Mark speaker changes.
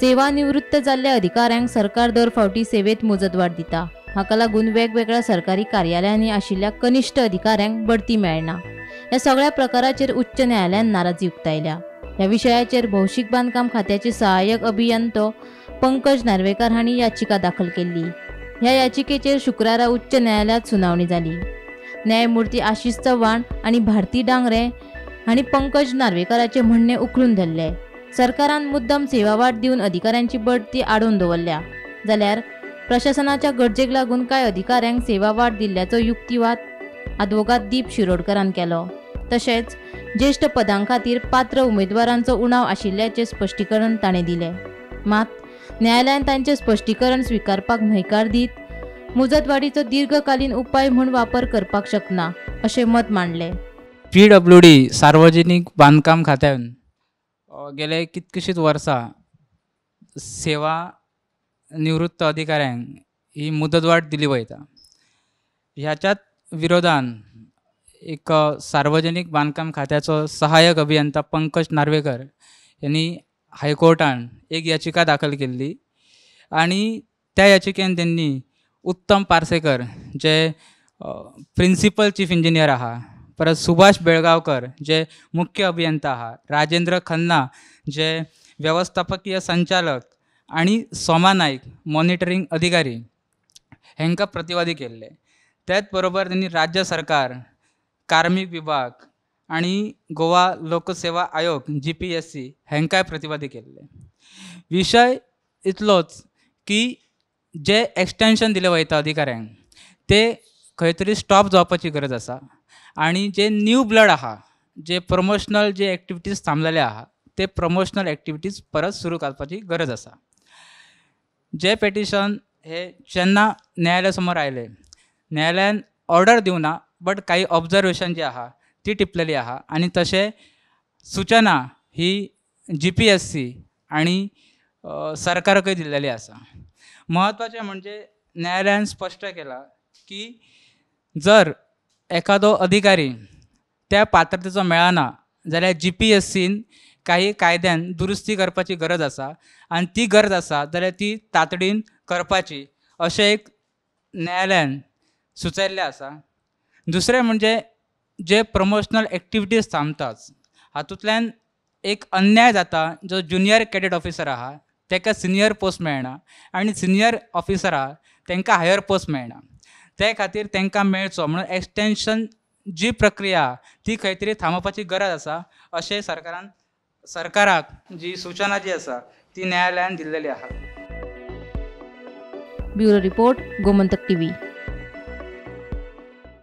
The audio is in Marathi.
Speaker 1: सेवानिवृत्त जाल्ल्या अधिकाऱ्यांक सरकार दर फावटी सेवेत मुजतवाड दिता। हाका लागून वेगवेगळ्या सरकारी कार्यालयांनी आशिल्ल्या कनिश्ठ अधिकाऱ्यांक बढती मेळना। ह्या सगळ्या प्रकाराचेर उच्च न्यायालयान नाराजी उक्तायल्या। ह्या विशयाचेर भौशीक बांदकाम खात्याचे सहाय्यक अभियंतो पंकज नार्वेकर हांणी याचिका दाखल केल्ली। ह्या याचिकेचेर शुक्रारा उच्च न्यायालयात सुनावणी जाली। न्यायमूर्ती आशीष चव्हाण आणि भारती डांगरे हांणी पंकज नार्वेकराचे म्हणणे उखलून धरले। सरकारान मुद्दम सेवावाड दिवन अधिकाऱ्यांची बढती आडोवन दवरल्या जाल्यार प्रशासनाच्या गरजेक लागून कांय अधिकाऱ्यांक सेवावाड दिल्ल्याचो युक्तिवाद अॅडव्होकेट दीप शिरोडकरान केलो। तशेंच ज्येष्ठ पदां खातीर पात्र उमेदवारांचो उणाव आशिल्ल्याचे स्पश्टीकरण ताणें दिलें। मात न्यायालयान तांचें स्पश्टीकरण स्विकारपाक न्हयकार दीत मुजतवाडीचो दीर्घकालीन उपाय म्हूण वापर करपाक शकना अशें मत मांडलें।
Speaker 2: PWD सार्वजनीक बांदकाम खात्यान गेले कितकीशीच वर्सां सेवा निवृत्त अधिकाऱ्यांक ही मुदतवाड दिली वयता। ह्याच्यात विरोधान एक सार्वजनीक बांदकाम खात्याचो सहाय्यक अभियंता पंकज नार्वेकर यांनी हायकोर्टान एक याचिका दाखल केल्ली आणि त्या याचिकेन त्यांनी उत्तम पार्सेकर जे प्रिन्सिपल चीफ इंजिनियर आहा, परत सुभाष बेळगावकर जे मुख्य अभियंता आहा, राजेंद्र खन्ना जे व्यवस्थापकीय संचालक आणि सोमा नाईक मॉनिटरिंग अधिकारी हेंका प्रतिवादी केल्ले। त्याच बरोबर त्यांनी राज्य सरकार, कार्मिक विभाग आणि गोवा लोकसेवा आयोग GPSC हेंकाय प्रतिवादी केल्ले। विषय इतलोच की जे एक्सटेंशन दिले वयता अधिकाऱ्यांक ते खंय तरी स्टॉप जावपाची गरज आसा आणि जे न्यू ब्लड आहा, जे प्रमोशनल जे एक्टिविटीज थांबलेले आहा ते प्रमोशनल एक्टिविटीज परत सुरू करपाची गरज आसा। जे पेटिशन हे जेन्ना न्यायालया समोर आयले, न्यायालयान ऑर्डर दिवना बट काही ऑब्जर्वेशन जी आहा ती टिपलेली आहा आणि तशें सूचना ही GPSC आणि सरकाराकय दिल्लेली आसा। महत्वाचें म्हणजे न्यायालयान स्पश्ट केला की जर एखादो अधिकारी त्या पात्रतेचो मेळना जाल्यार GPSCन काही कायद्यान दुरुस्ती करपाची गरज आसा आणि ती गरज आसा जाल्यार ती तातडीन करपाची अशें एक न्यायालयान सुचयल्लें आसा। दुसरें म्हणजे जे प्रमोशनल एक्टिविटीज थांबतात हातूंतल्यान एक अन्याय जाता। जो ज्युनियर कॅडेट ऑफिसर आहा ताका सिनियर पोस्ट मेळना आणि सिनियर ऑफिसर आहा तांकां हायर पोस्ट मेळना। ते खातीर तांकां मेळचो म्हणून एक्सटेंशन जी प्रक्रिया ती खंय तरी थांबोवपाची गरज आसा अशें सरकाराक जी सूचना जी आसा ती न्यायालयान दिल्लेली आहा।
Speaker 1: Bureau report, Gomantak TV।